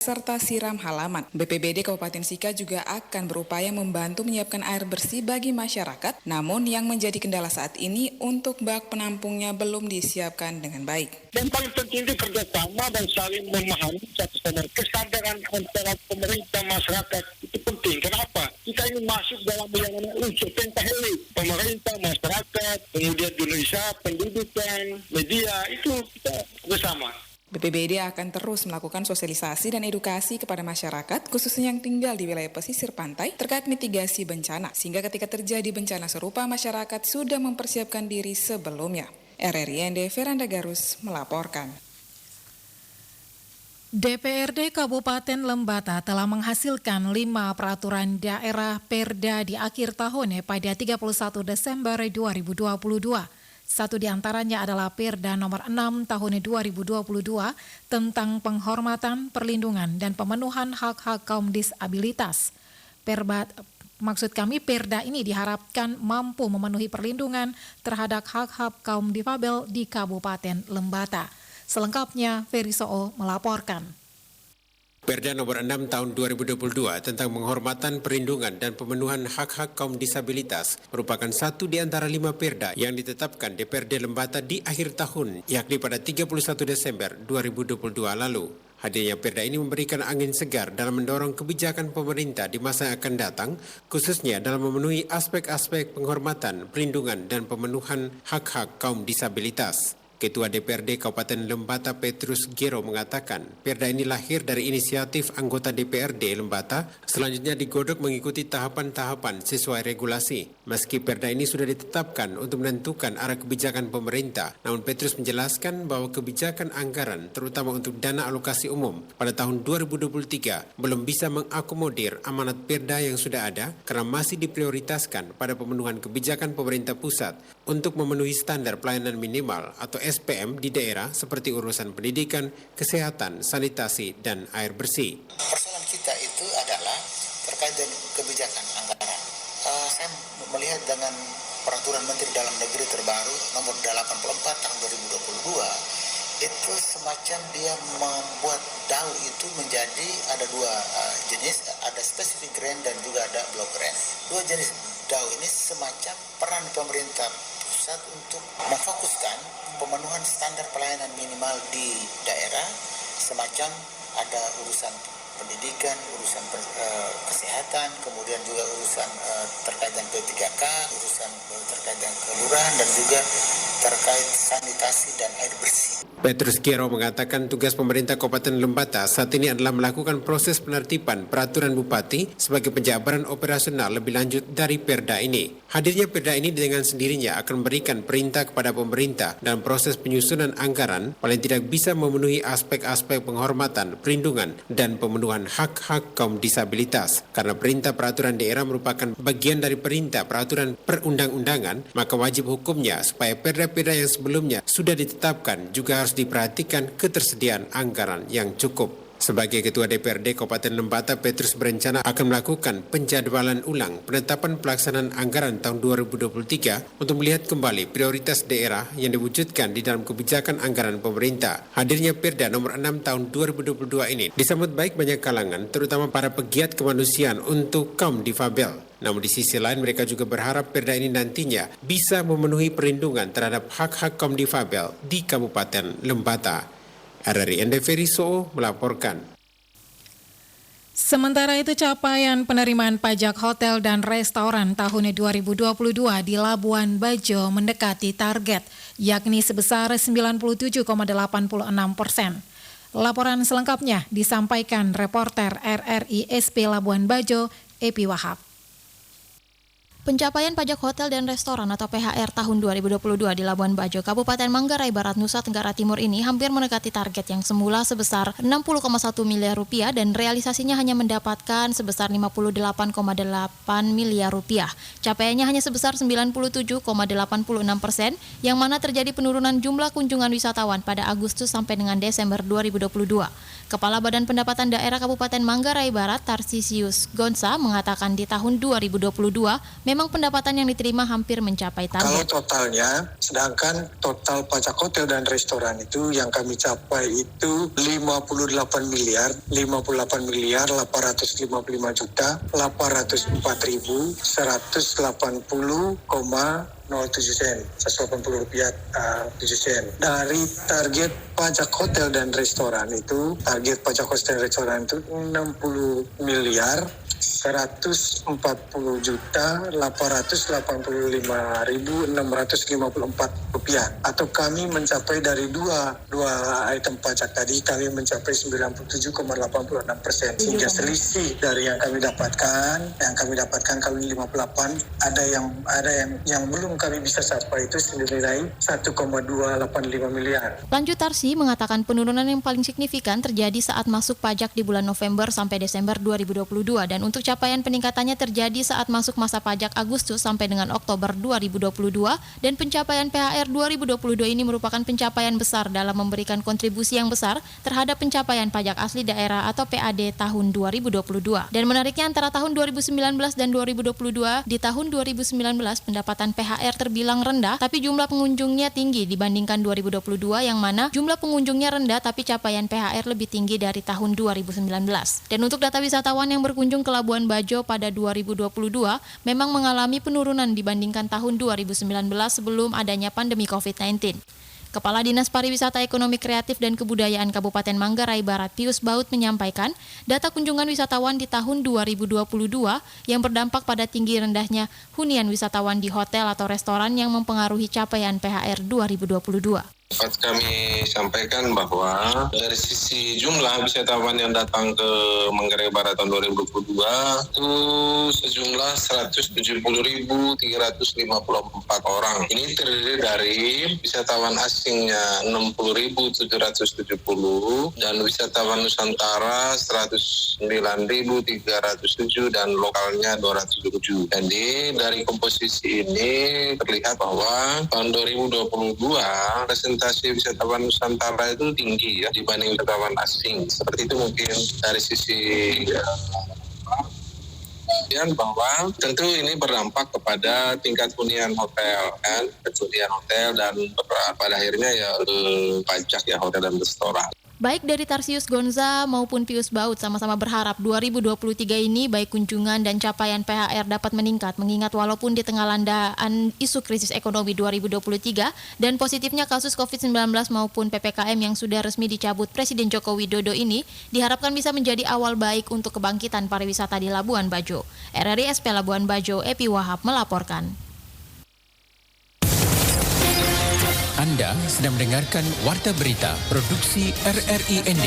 serta siram halaman. BPBD Kabupaten Sika juga akan berupaya membantu menyiapkan air bersih bagi masyarakat, namun yang menjadi kendala saat ini untuk bak penampungnya belum disiapkan dengan baik. Dan paling penting itu kerjasama dan saling memahami satu sama lain. Kesadaran antara pemerintah masyarakat itu penting. Kenapa? Kita ini masuk dalam yang unsur pentahelix. Pemerintah, masyarakat, kemudian Indonesia, pendidikan, media, itu kita bersama. BPBD akan terus melakukan sosialisasi dan edukasi kepada masyarakat, khususnya yang tinggal di wilayah pesisir pantai, terkait mitigasi bencana, sehingga ketika terjadi bencana serupa, masyarakat sudah mempersiapkan diri sebelumnya. RRI ND Veranda Garus melaporkan. DPRD Kabupaten Lembata telah menghasilkan 5 peraturan daerah Perda di akhir tahun pada 31 Desember 2022. Satu di antaranya adalah Perda nomor 6 tahun 2022 tentang penghormatan, perlindungan, dan pemenuhan hak-hak kaum disabilitas. Perda ini diharapkan mampu memenuhi perlindungan terhadap hak-hak kaum difabel di Kabupaten Lembata. Selengkapnya, Ferry Soo melaporkan. Perda nomor 6 tahun 2022 tentang penghormatan, perlindungan, dan pemenuhan hak-hak kaum disabilitas merupakan satu di antara 5 perda yang ditetapkan DPRD Lembata di akhir tahun, yakni pada 31 Desember 2022 lalu. Hadirnya perda ini memberikan angin segar dalam mendorong kebijakan pemerintah di masa yang akan datang, khususnya dalam memenuhi aspek-aspek penghormatan, perlindungan, dan pemenuhan hak-hak kaum disabilitas. Ketua DPRD Kabupaten Lembata Petrus Gero mengatakan, perda ini lahir dari inisiatif anggota DPRD Lembata, selanjutnya digodok mengikuti tahapan-tahapan sesuai regulasi. Meski perda ini sudah ditetapkan untuk menentukan arah kebijakan pemerintah, namun Petrus menjelaskan bahwa kebijakan anggaran, terutama untuk dana alokasi umum pada tahun 2023, belum bisa mengakomodir amanat perda yang sudah ada karena masih diprioritaskan pada pemenuhan kebijakan pemerintah pusat untuk memenuhi standar pelayanan minimal atau SPM di daerah seperti urusan pendidikan, kesehatan, sanitasi, dan air bersih. Persoalan kita itu adalah terkait dengan kebijakan anggaran. Saya melihat dengan peraturan Menteri Dalam Negeri terbaru nomor 84 tahun 2022, itu semacam dia membuat DAU itu menjadi ada 2 jenis, ada specific grant dan juga ada block grant. 2 jenis DAU ini semacam peran pemerintah pusat untuk memfokuskan pemenuhan standar pelayanan minimal di daerah, semacam ada urusan pendidikan, urusan kesehatan, kemudian juga urusan terkait dengan P3K, urusan terkait dengan kelurahan, dan juga terkait sanitasi dan air bersih. Petrus Gero mengatakan tugas pemerintah Kabupaten Lembata saat ini adalah melakukan proses penertiban peraturan bupati sebagai penjabaran operasional lebih lanjut dari perda ini. Hadirnya perda ini dengan sendirinya akan memberikan perintah kepada pemerintah dalam proses penyusunan anggaran paling tidak bisa memenuhi aspek-aspek penghormatan, perlindungan, dan pemenuhan hak-hak kaum disabilitas. Karena perintah peraturan daerah merupakan bagian dari perintah peraturan perundang-undangan, maka wajib hukumnya supaya perda-perda yang sebelumnya sudah ditetapkan juga harus diperhatikan ketersediaan anggaran yang cukup. Sebagai Ketua DPRD Kabupaten Lembata, Petrus berencana akan melakukan penjadwalan ulang penetapan pelaksanaan anggaran tahun 2023 untuk melihat kembali prioritas daerah yang diwujudkan di dalam kebijakan anggaran pemerintah. Hadirnya Perda nomor 6 tahun 2022 ini disambut baik banyak kalangan, terutama para pegiat kemanusiaan untuk kaum difabel. Namun di sisi lain mereka juga berharap perda ini nantinya bisa memenuhi perlindungan terhadap hak-hak kaum difabel di Kabupaten Lembata. RRI ND Ferry Soo melaporkan. Sementara itu capaian penerimaan pajak hotel dan restoran tahun 2022 di Labuan Bajo mendekati target, yakni sebesar 97,86%. Laporan selengkapnya disampaikan reporter RRI SP Labuan Bajo, Epi Wahab. Pencapaian pajak hotel dan restoran atau PHR tahun 2022 di Labuan Bajo, Kabupaten Manggarai Barat, Nusa Tenggara Timur ini hampir mendekati target yang semula sebesar 60,1 miliar rupiah dan realisasinya hanya mendapatkan sebesar 58,8 miliar rupiah. Capaiannya hanya sebesar 97,86%, yang mana terjadi penurunan jumlah kunjungan wisatawan pada Agustus sampai dengan Desember 2022. Kepala Badan Pendapatan Daerah Kabupaten Manggarai Barat, Tarsisius Gonsa, mengatakan di tahun 2022 memang pendapatan yang diterima hampir mencapai Kalau target. totalnya, sedangkan total pajak hotel dan restoran itu yang kami capai itu 58 miliar 855 juta 804.180,07 sen, 180 rupiah 7 sen. Dari target pajak hotel dan restoran itu, target pajak hotel dan restoran itu 60 miliar 140 juta 885.654 rupiah, atau kami mencapai dari dua item pajak tadi kami mencapai 97,86%, sehingga selisih dari yang kami dapatkan kami 58, ada yang belum kami bisa capai itu senilai 1,285 miliar. Lanjut Tarsi mengatakan penurunan yang paling signifikan terjadi saat masuk pajak di bulan November sampai Desember 2022 dan untuk capaian peningkatannya terjadi saat masuk masa pajak Agustus sampai dengan Oktober 2022 dan pencapaian PHR 2022 ini merupakan pencapaian besar dalam memberikan kontribusi yang besar terhadap pencapaian pajak asli daerah atau PAD tahun 2022. Dan menariknya antara tahun 2019 dan 2022, di tahun 2019 pendapatan PHR terbilang rendah tapi jumlah pengunjungnya tinggi dibandingkan 2022 yang mana jumlah pengunjungnya rendah tapi capaian PHR lebih tinggi dari tahun 2019. Dan untuk data wisatawan yang berkunjung ke Labuan Bajo pada 2022 memang mengalami penurunan dibandingkan tahun 2019 sebelum adanya pandemi COVID-19. Kepala Dinas Pariwisata Ekonomi Kreatif dan Kebudayaan Kabupaten Manggarai Barat Pius Baut menyampaikan data kunjungan wisatawan di tahun 2022 yang berdampak pada tinggi rendahnya hunian wisatawan di hotel atau restoran yang mempengaruhi capaian PHR 2022. Dapat kami sampaikan bahwa dari sisi jumlah wisatawan yang datang ke Manggarai Barat tahun 2022 itu sejumlah 170.354 orang. Ini terdiri dari wisatawan asingnya 60.770 dan wisatawan Nusantara 109.307 dan lokalnya 207. Jadi dari komposisi ini terlihat bahwa tahun 2022 presentasi wisatawan Nusantara itu tinggi ya dibanding wisatawan asing. Seperti itu mungkin dari sisi kemudian bahwa tentu ini berdampak kepada tingkat hunian hotel kan, hunian hotel dan pada akhirnya ya pajak ya hotel dan restoran. Baik dari Tarsius Gonza maupun Pius Baut sama-sama berharap 2023 ini baik kunjungan dan capaian PHR dapat meningkat mengingat walaupun di tengah landaan isu krisis ekonomi 2023 dan positifnya kasus COVID-19 maupun PPKM yang sudah resmi dicabut Presiden Joko Widodo ini diharapkan bisa menjadi awal baik untuk kebangkitan pariwisata di Labuan Bajo. RRI SP Labuan Bajo, Epi Wahab melaporkan. Anda sedang mendengarkan Warta Berita Produksi RRI ND.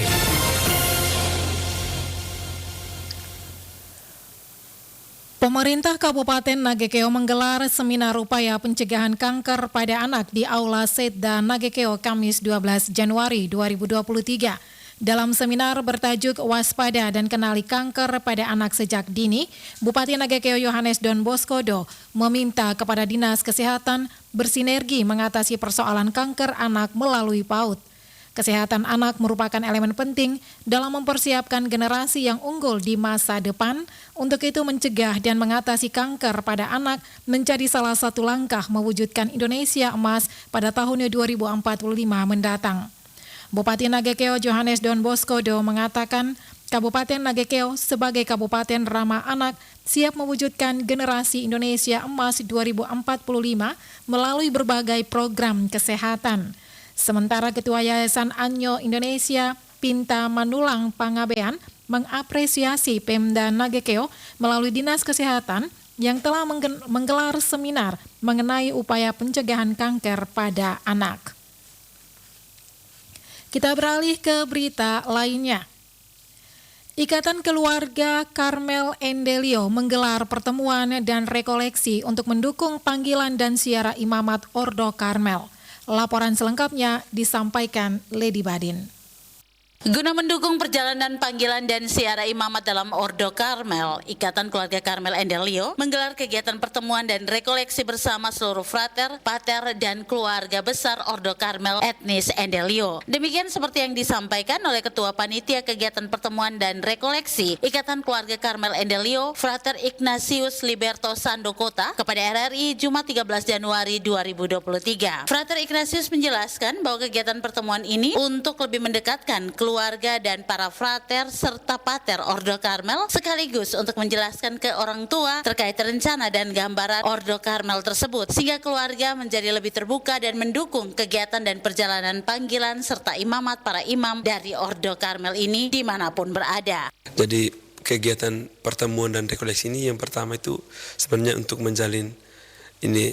Pemerintah Kabupaten Nagekeo menggelar seminar upaya pencegahan kanker pada anak di Aula Setda Nagekeo Kamis 12 Januari 2023. Dalam seminar bertajuk Waspada dan Kenali Kanker pada Anak Sejak Dini, Bupati Nagekeo Yohanes Don Bosco-do meminta kepada Dinas Kesehatan bersinergi mengatasi persoalan kanker anak melalui PAUD. Kesehatan anak merupakan elemen penting dalam mempersiapkan generasi yang unggul di masa depan. Untuk itu mencegah dan mengatasi kanker pada anak menjadi salah satu langkah mewujudkan Indonesia Emas pada tahun 2045 mendatang. Bupati Nagekeo Yohanes Don Bosco-do mengatakan Kabupaten Nagekeo sebagai kabupaten ramah anak siap mewujudkan generasi Indonesia Emas 2045 melalui berbagai program kesehatan. Sementara Ketua Yayasan Anyo Indonesia Pinta Manulang Pangabean mengapresiasi Pemda Nagekeo melalui Dinas Kesehatan yang telah menggelar seminar mengenai upaya pencegahan kanker pada anak. Kita beralih ke berita lainnya. Ikatan Keluarga Karmel Endelio menggelar pertemuan dan rekoleksi untuk mendukung panggilan dan siara imamat Ordo Karmel. Laporan selengkapnya disampaikan Lady Badin. Guna mendukung perjalanan panggilan dan siara imamat dalam Ordo Karmel, Ikatan Keluarga Karmel Endelio menggelar kegiatan pertemuan dan rekoleksi bersama seluruh frater, pater, dan keluarga besar Ordo Karmel etnis Endelio. Demikian seperti yang disampaikan oleh Ketua Panitia Kegiatan Pertemuan dan Rekoleksi Ikatan Keluarga Karmel Endelio, Frater Ignatius Liberto Sandokota, kepada RRI Jumat 13 Januari 2023. Frater Ignatius menjelaskan bahwa kegiatan pertemuan ini untuk lebih mendekatkan keluarga dan para frater serta pater Ordo Karmel, sekaligus untuk menjelaskan ke orang tua terkait rencana dan gambaran Ordo Karmel tersebut, sehingga keluarga menjadi lebih terbuka dan mendukung kegiatan dan perjalanan panggilan serta imamat para imam dari Ordo Karmel ini dimanapun berada. Jadi kegiatan pertemuan dan rekoleksi ini yang pertama itu sebenarnya untuk menjalin ini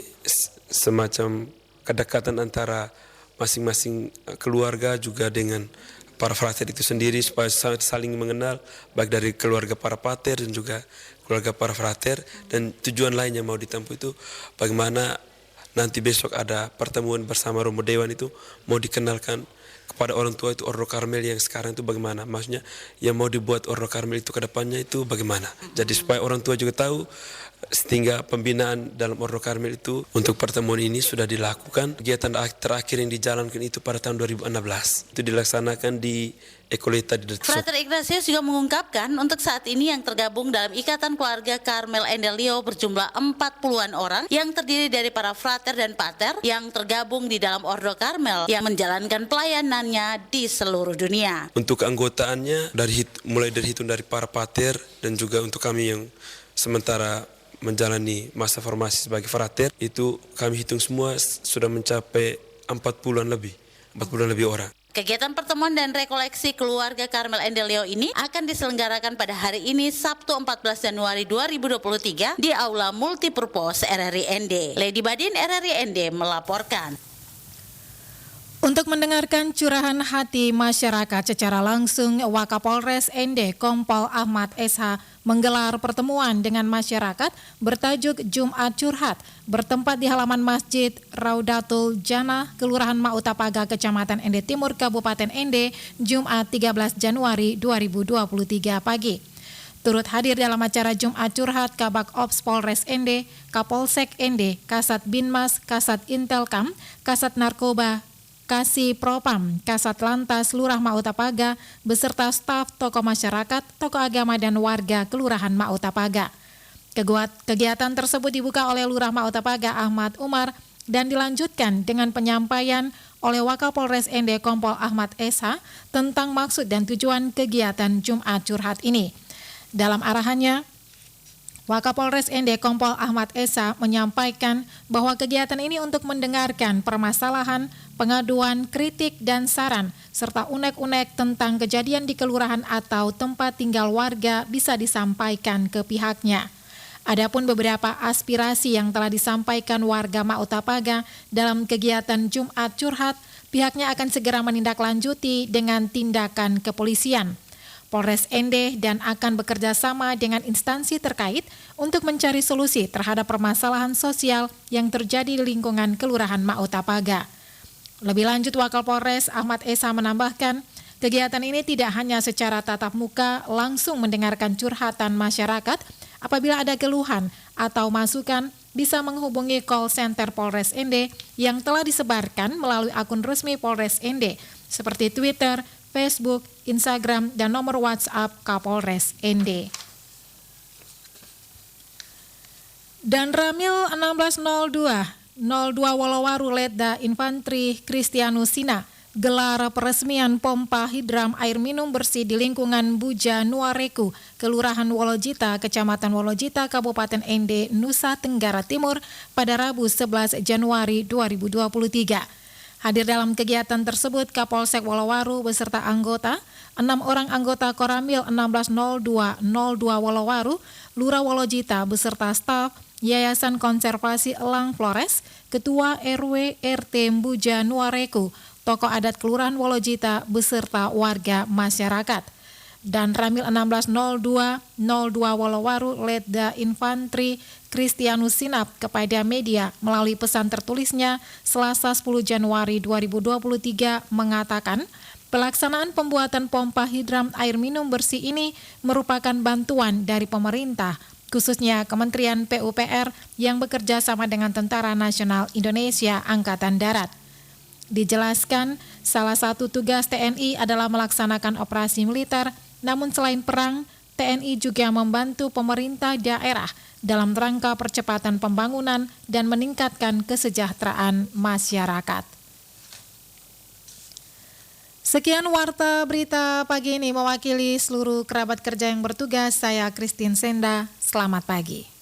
semacam kedekatan antara masing-masing keluarga juga dengan para frater itu sendiri, supaya saling mengenal baik dari keluarga para pater dan juga keluarga para frater. Dan tujuan lain yang mau ditempuh itu bagaimana nanti besok ada pertemuan bersama Romo Dewan itu mau dikenalkan kepada orang tua itu Ordo Karmel yang sekarang itu bagaimana, maksudnya yang mau dibuat Ordo Karmel itu ke depannya itu bagaimana. Jadi supaya orang tua juga tahu, sehingga pembinaan dalam Ordo Karmel itu untuk pertemuan ini sudah dilakukan. Kegiatan terakhir yang dijalankan itu pada tahun 2016. Itu dilaksanakan di Ekoleta di Detsok. Frater Ignatius juga mengungkapkan untuk saat ini yang tergabung dalam Ikatan Keluarga Karmel Endelio berjumlah 40-an orang yang terdiri dari para frater dan pater yang tergabung di dalam Ordo Karmel yang menjalankan pelayanannya di seluruh dunia. Untuk keanggotaannya mulai dari hitung dari para pater dan juga untuk kami yang sementara menjalani masa formasi sebagai frater, itu kami hitung semua sudah mencapai 40-an lebih orang. Kegiatan pertemuan dan rekoleksi keluarga Karmel Endelio ini akan diselenggarakan pada hari ini Sabtu 14 Januari 2023 di Aula Multipurpose RRI ND. Lady Badin, RRI ND melaporkan. Untuk mendengarkan curahan hati masyarakat secara langsung, Wakapolres ND Kompol Ahmad SH menggelar pertemuan dengan masyarakat bertajuk Jumat Curhat bertempat di halaman Masjid Raudatul Jannah, Kelurahan Mautapaga, Kecamatan ND Timur, Kabupaten ND, Jumat 13 Januari 2023 pagi. Turut hadir dalam acara Jumat Curhat Kabak Ops Polres ND, Kapolsek ND, Kasat Binmas, Kasat Intelkam, Kasat Narkoba, Kasih Propam, Kasat Lantas Lurah Mautapaga, beserta staf tokoh masyarakat, tokoh agama dan warga Kelurahan Mautapaga. Kegiatan tersebut dibuka oleh Lurah Mautapaga Ahmad Umar dan dilanjutkan dengan penyampaian oleh Wakapolres ND Kompol Ahmad SH tentang maksud dan tujuan kegiatan Jumat Curhat ini. Dalam arahannya, Wakapolres ND Kompol Ahmad Esa menyampaikan bahwa kegiatan ini untuk mendengarkan permasalahan, pengaduan, kritik, dan saran, serta unek-unek tentang kejadian di kelurahan atau tempat tinggal warga bisa disampaikan ke pihaknya. Adapun beberapa aspirasi yang telah disampaikan warga Mautapaga dalam kegiatan Jumat Curhat, pihaknya akan segera menindaklanjuti dengan tindakan kepolisian. Polres ND dan akan bekerja sama dengan instansi terkait untuk mencari solusi terhadap permasalahan sosial yang terjadi di lingkungan Kelurahan Mautapaga. Lebih lanjut, Wakapolres Ahmad Esa menambahkan, kegiatan ini tidak hanya secara tatap muka langsung mendengarkan curhatan masyarakat. Apabila ada keluhan atau masukan, bisa menghubungi call center Polres ND yang telah disebarkan melalui akun resmi Polres ND seperti Twitter, Facebook, Instagram, dan nomor WhatsApp Kapolres ND. Dan Ramil 1602 Wolowaru Letda Infantri Kristianus Sina gelar peresmian pompa hidram air minum bersih di lingkungan Buja Nuareku, Kelurahan Wolojita, Kecamatan Wolojita, Kabupaten ND, Nusa Tenggara Timur pada Rabu 11 Januari 2023. Hadir dalam kegiatan tersebut Kapolsek Wolowaru beserta anggota, 6 orang anggota Koramil 1602 Wolowaru, Lurah Wolojita beserta staf, Yayasan Konservasi Elang Flores, Ketua RW RT Buja Nuareku, tokoh adat Kelurahan Wolojita beserta warga masyarakat. Dan Ramil 1602 Wolowaru Letda Infantri Kristianus Sinap kepada media melalui pesan tertulisnya Selasa 10 Januari 2023 mengatakan Pelaksanaan pembuatan pompa hidran air minum bersih ini merupakan bantuan dari pemerintah, khususnya Kementerian PUPR yang bekerja sama dengan Tentara Nasional Indonesia Angkatan Darat. Dijelaskan, salah satu tugas TNI adalah melaksanakan operasi militer, namun selain perang, TNI juga membantu pemerintah daerah dalam rangka percepatan pembangunan dan meningkatkan kesejahteraan masyarakat. Sekian Warta Berita pagi ini, mewakili seluruh kerabat kerja yang bertugas, saya Christine Senda, selamat pagi.